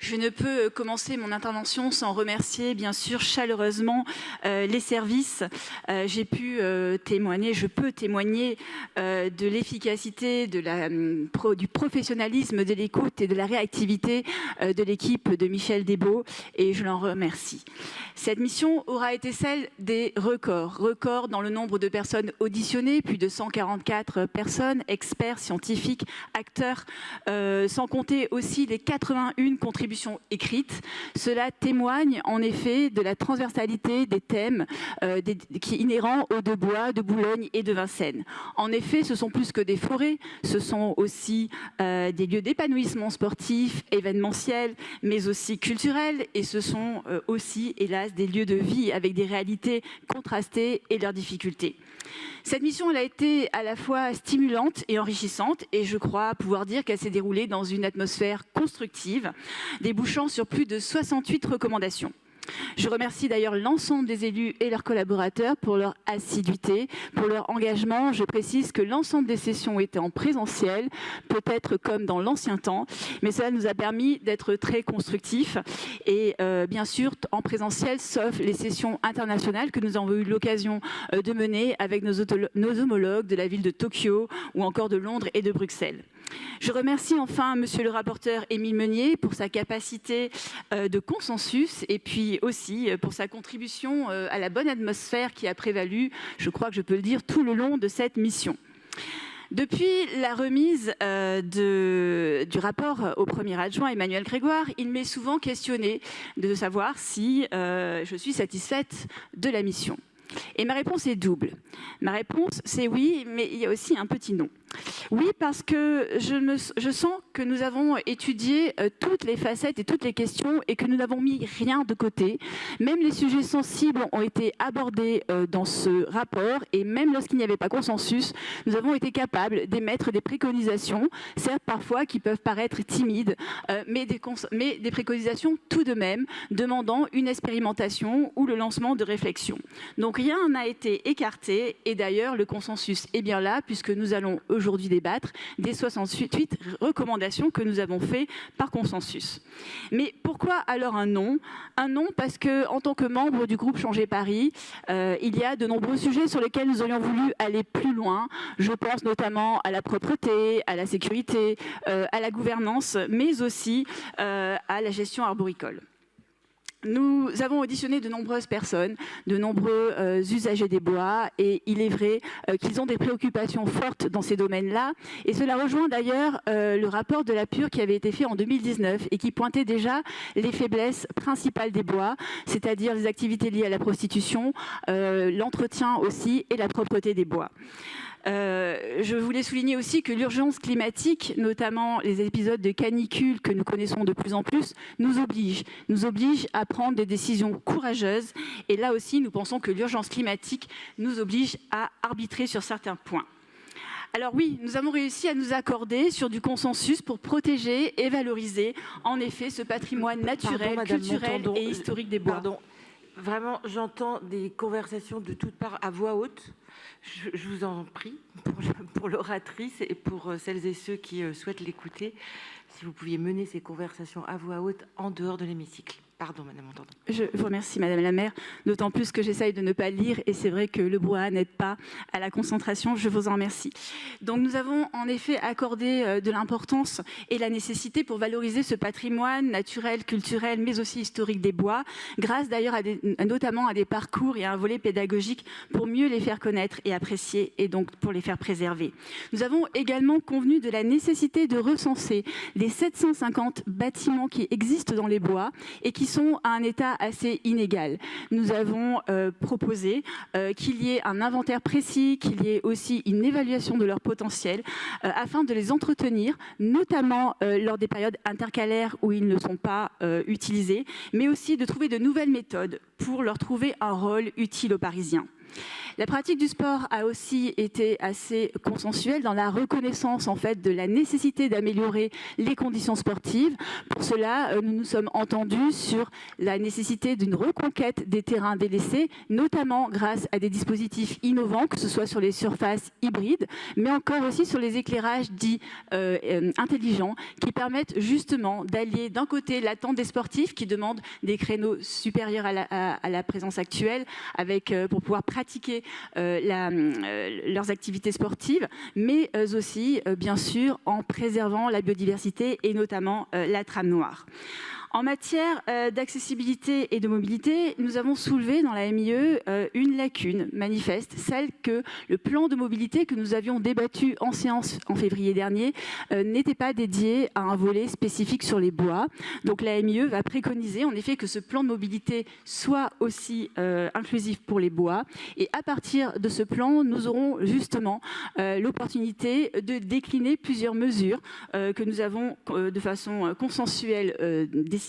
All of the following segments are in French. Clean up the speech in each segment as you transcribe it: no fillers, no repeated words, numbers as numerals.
Je ne peux commencer mon intervention sans remercier bien sûr chaleureusement les services. J'ai pu témoigner, je peux témoigner de l'efficacité, du professionnalisme de l'écoute et de la réactivité de l'équipe de Michel Desbaux et je l'en remercie. Cette mission aura été celle des records dans le nombre de personnes auditionnées, plus de 144 personnes, experts, scientifiques, acteurs, sans compter aussi les 81 contributions écrites. Cela témoigne en effet de la transversalité des thèmes qui est inhérent aux deux bois, de Boulogne et de Vincennes. En effet, ce sont plus que des forêts, ce sont aussi des lieux d'épanouissement sportif, événementiel, mais aussi culturel, et ce sont aussi, hélas, des lieux de vie avec des réalités contrastées et leurs difficultés. Cette mission, elle a été à la fois stimulante et enrichissante, et je crois pouvoir dire qu'elle s'est déroulée dans une atmosphère constructive, débouchant sur plus de 68 recommandations. Je remercie d'ailleurs l'ensemble des élus et leurs collaborateurs pour leur assiduité, pour leur engagement. Je précise que l'ensemble des sessions étaient en présentiel, peut-être comme dans l'ancien temps, mais cela nous a permis d'être très constructifs et bien sûr en présentiel, sauf les sessions internationales que nous avons eu l'occasion de mener avec nos homologues de la ville de Tokyo ou encore de Londres et de Bruxelles. Je remercie enfin monsieur le rapporteur Émile Meunier pour sa capacité de consensus et puis aussi pour sa contribution à la bonne atmosphère qui a prévalu, je crois que je peux le dire, tout le long de cette mission. Depuis la remise du rapport au premier adjoint Emmanuel Grégoire, il m'est souvent questionné de savoir si je suis satisfaite de la mission. Et ma réponse est double. Ma réponse, c'est oui, mais il y a aussi un petit non. Oui, parce que je sens que nous avons étudié toutes les facettes et toutes les questions et que nous n'avons mis rien de côté. Même les sujets sensibles ont été abordés dans ce rapport et même lorsqu'il n'y avait pas consensus, nous avons été capables d'émettre des préconisations, certes parfois qui peuvent paraître timides, mais des préconisations tout de même demandant une expérimentation ou le lancement de réflexions. Donc rien n'a été écarté et d'ailleurs le consensus est bien là puisque nous allons aujourd'hui débattre des 68 recommandations que nous avons fait par consensus. Mais pourquoi alors un non? Un non parce que en tant que membre du groupe Changer Paris, il y a de nombreux sujets sur lesquels nous aurions voulu aller plus loin. Je pense notamment à la propreté, à la sécurité, à la gouvernance, mais aussi à la gestion arboricole. Nous avons auditionné de nombreuses personnes, de nombreux usagers des bois et il est vrai qu'ils ont des préoccupations fortes dans ces domaines-là et cela rejoint d'ailleurs le rapport de la PUR qui avait été fait en 2019 et qui pointait déjà les faiblesses principales des bois, c'est-à-dire les activités liées à la prostitution, l'entretien aussi et la propreté des bois. Je voulais souligner aussi que l'urgence climatique, notamment les épisodes de canicule que nous connaissons de plus en plus, nous oblige à prendre des décisions courageuses. Et là aussi, nous pensons que l'urgence climatique nous oblige à arbitrer sur certains points. Alors oui, nous avons réussi à nous accorder sur du consensus pour protéger et valoriser en effet ce patrimoine naturel, culturel et historique des bois. Pardon. Vraiment, j'entends des conversations de toutes parts à voix haute. Je vous en prie, pour l'oratrice et pour celles et ceux qui souhaitent l'écouter, si vous pouviez mener ces conversations à voix haute en dehors de l'hémicycle. Pardon, Madame Montandon. Je vous remercie, Madame la maire, d'autant plus que j'essaye de ne pas lire et c'est vrai que le brouhaha n'aide pas à la concentration. Je vous en remercie. Donc nous avons en effet accordé de l'importance et la nécessité pour valoriser ce patrimoine naturel, culturel, mais aussi historique des bois, grâce d'ailleurs notamment à des parcours et à un volet pédagogique pour mieux les faire connaître et apprécier et donc pour les faire préserver. Nous avons également convenu de la nécessité de recenser les 750 bâtiments qui existent dans les bois et qui sont à un état assez inégal. Nous avons proposé qu'il y ait un inventaire précis, qu'il y ait aussi une évaluation de leur potentiel afin de les entretenir, notamment lors des périodes intercalaires où ils ne sont pas utilisés, mais aussi de trouver de nouvelles méthodes pour leur trouver un rôle utile aux Parisiens. La pratique du sport a aussi été assez consensuelle dans la reconnaissance en fait de la nécessité d'améliorer les conditions sportives. Pour cela, nous nous sommes entendus sur la nécessité d'une reconquête des terrains délaissés, notamment grâce à des dispositifs innovants, que ce soit sur les surfaces hybrides, mais encore aussi sur les éclairages dits intelligents, qui permettent justement d'allier d'un côté l'attente des sportifs qui demandent des créneaux supérieurs à la présence actuelle, pour pouvoir pratiquer leurs activités sportives, mais aussi, bien sûr, en préservant la biodiversité et notamment la trame noire. En matière d'accessibilité et de mobilité, nous avons soulevé dans la MIE une lacune manifeste, celle que le plan de mobilité que nous avions débattu en séance en février dernier n'était pas dédié à un volet spécifique sur les bois. Donc la MIE va préconiser en effet que ce plan de mobilité soit aussi inclusif pour les bois. Et à partir de ce plan, nous aurons justement l'opportunité de décliner plusieurs mesures que nous avons de façon consensuelle décidées,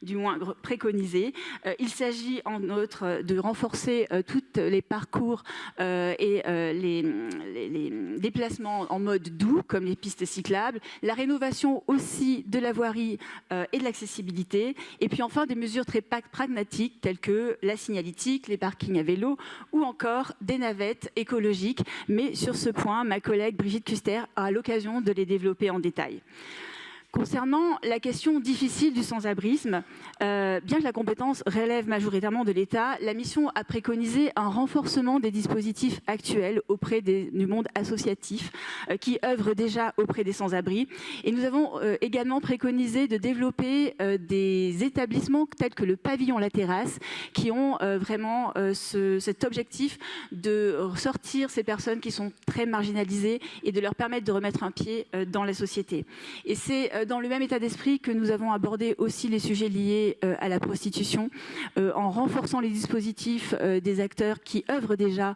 du moins préconisées. Il s'agit en outre de renforcer tous les parcours et les déplacements en mode doux, comme les pistes cyclables, la rénovation aussi de la voirie et de l'accessibilité, et puis enfin des mesures très pragmatiques telles que la signalétique, les parkings à vélo ou encore des navettes écologiques. Mais sur ce point, ma collègue Brigitte Kuster aura l'occasion de les développer en détail. Concernant la question difficile du sans-abrisme, bien que la compétence relève majoritairement de l'État, la mission a préconisé un renforcement des dispositifs actuels auprès du monde associatif qui œuvre déjà auprès des sans-abri. Et nous avons également préconisé de développer des établissements tels que le pavillon La Terrasse qui ont vraiment cet objectif de sortir ces personnes qui sont très marginalisées et de leur permettre de remettre un pied dans la société. Et c'est dans le même état d'esprit que nous avons abordé aussi les sujets liés à la prostitution, en renforçant les dispositifs des acteurs qui œuvrent déjà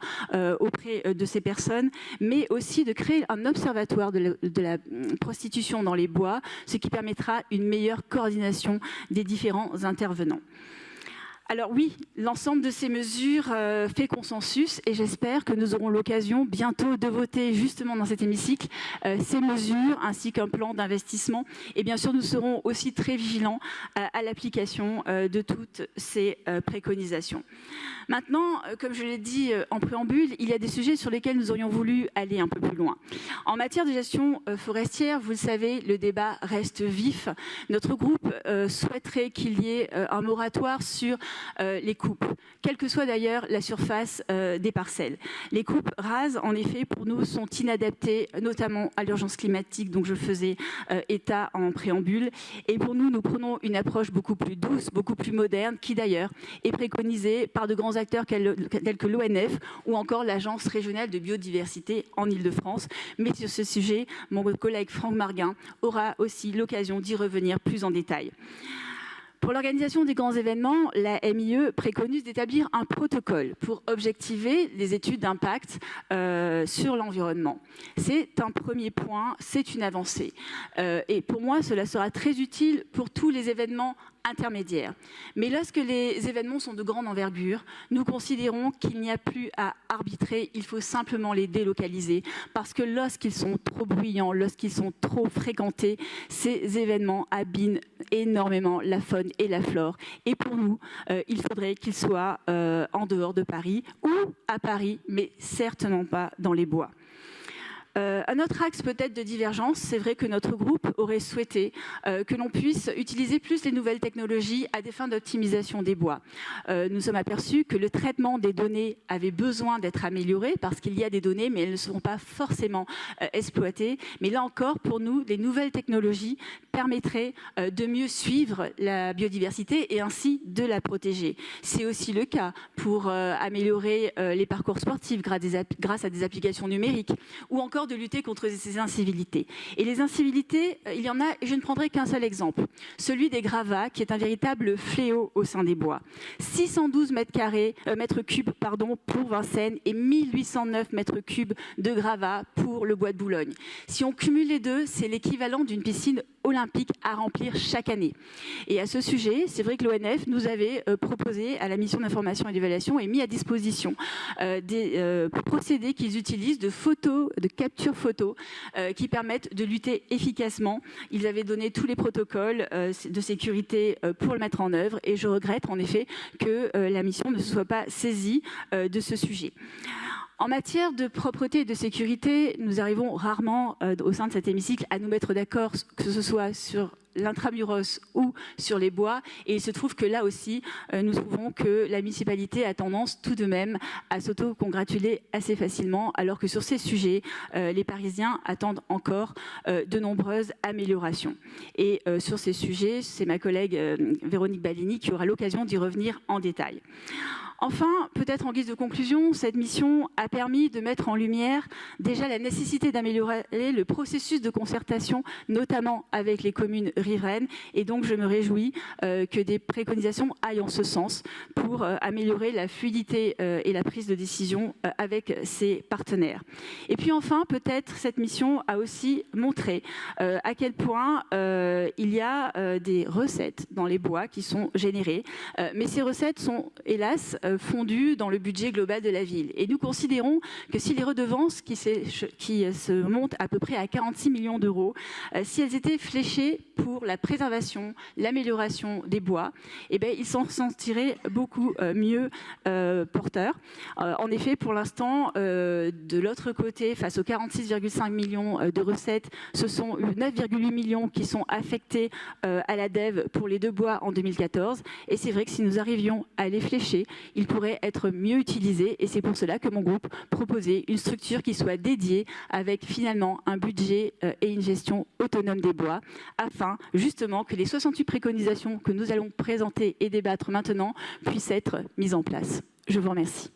auprès de ces personnes, mais aussi de créer un observatoire de la prostitution dans les bois, ce qui permettra une meilleure coordination des différents intervenants. Alors oui, l'ensemble de ces mesures fait consensus et j'espère que nous aurons l'occasion bientôt de voter justement dans cet hémicycle ces mesures ainsi qu'un plan d'investissement. Et bien sûr, nous serons aussi très vigilants à l'application de toutes ces préconisations. Maintenant, comme je l'ai dit en préambule, il y a des sujets sur lesquels nous aurions voulu aller un peu plus loin. En matière de gestion forestière, vous le savez, le débat reste vif. Notre groupe souhaiterait qu'il y ait un moratoire sur les coupes, quelle que soit d'ailleurs la surface des parcelles. Les coupes rases, en effet, pour nous, sont inadaptées, notamment à l'urgence climatique dont je faisais état en préambule. Et pour nous, nous prenons une approche beaucoup plus douce, beaucoup plus moderne, qui d'ailleurs est préconisée par de grands acteurs tels que l'ONF ou encore l'Agence régionale de biodiversité en Île-de-France. Mais sur ce sujet, mon collègue Franck Marguin aura aussi l'occasion d'y revenir plus en détail. Pour l'organisation des grands événements, la MIE préconise d'établir un protocole pour objectiver les études d'impact sur l'environnement. C'est un premier point, c'est une avancée. Et pour moi, cela sera très utile pour tous les événements intermédiaires. Mais lorsque les événements sont de grande envergure, nous considérons qu'il n'y a plus à arbitrer, il faut simplement les délocaliser parce que lorsqu'ils sont trop bruyants, lorsqu'ils sont trop fréquentés, ces événements abîment énormément la faune et la flore. Et pour nous, il faudrait qu'ils soient en dehors de Paris ou à Paris, mais certainement pas dans les bois. Un autre axe peut-être de divergence, c'est vrai que notre groupe aurait souhaité que l'on puisse utiliser plus les nouvelles technologies à des fins d'optimisation des bois. Nous sommes aperçus que le traitement des données avait besoin d'être amélioré parce qu'il y a des données, mais elles ne seront pas forcément exploitées. Mais là encore, pour nous, les nouvelles technologies permettraient de mieux suivre la biodiversité et ainsi de la protéger. C'est aussi le cas pour améliorer les parcours sportifs grâce à des applications numériques ou encore de lutter contre ces incivilités. Et les incivilités, il y en a, et je ne prendrai qu'un seul exemple, celui des gravats, qui est un véritable fléau au sein des bois. 612 mètres cubes pour Vincennes et 1809 mètres cubes de gravats pour le bois de Boulogne. Si on cumule les deux, c'est l'équivalent d'une piscine olympiques à remplir chaque année. Et à ce sujet, c'est vrai que l'ONF nous avait proposé à la mission d'information et d'évaluation et mis à disposition des procédés qu'ils utilisent de capture photo qui permettent de lutter efficacement. Ils avaient donné tous les protocoles de sécurité pour le mettre en œuvre et je regrette en effet que la mission ne se soit pas saisie de ce sujet. En matière de propreté et de sécurité, nous arrivons rarement au sein de cet hémicycle à nous mettre d'accord, que ce soit sur l'intramuros ou sur les bois. Et il se trouve que là aussi, nous trouvons que la municipalité a tendance tout de même à s'auto-congratuler assez facilement, alors que sur ces sujets, les Parisiens attendent encore de nombreuses améliorations. Et sur ces sujets, c'est ma collègue Véronique Balini qui aura l'occasion d'y revenir en détail. Enfin, peut-être en guise de conclusion, cette mission a permis de mettre en lumière déjà la nécessité d'améliorer le processus de concertation, notamment avec les communes riveraines. Et donc, je me réjouis que des préconisations aillent en ce sens pour améliorer la fluidité et la prise de décision avec ces partenaires. Et puis enfin, peut-être cette mission a aussi montré à quel point il y a des recettes dans les bois qui sont générées. Mais ces recettes sont, hélas, fondues dans le budget global de la ville. Et nous considérons que si les redevances qui se montent à peu près à 46 millions d'euros, si elles étaient fléchées pour la préservation, l'amélioration des bois, eh bien, ils s'en sentiraient beaucoup mieux porteurs. En effet, pour l'instant, de l'autre côté, face aux 46,5 millions de recettes, ce sont 9,8 millions qui sont affectés à la DEV pour les deux bois en 2014. Et c'est vrai que si nous arrivions à les flécher, ils pourraient être mieux utilisés. Et c'est pour cela que mon groupe proposait une structure qui soit dédiée avec finalement un budget et une gestion autonome des bois, afin justement que les 68 préconisations que nous allons présenter et débattre maintenant puissent être mises en place. Je vous remercie.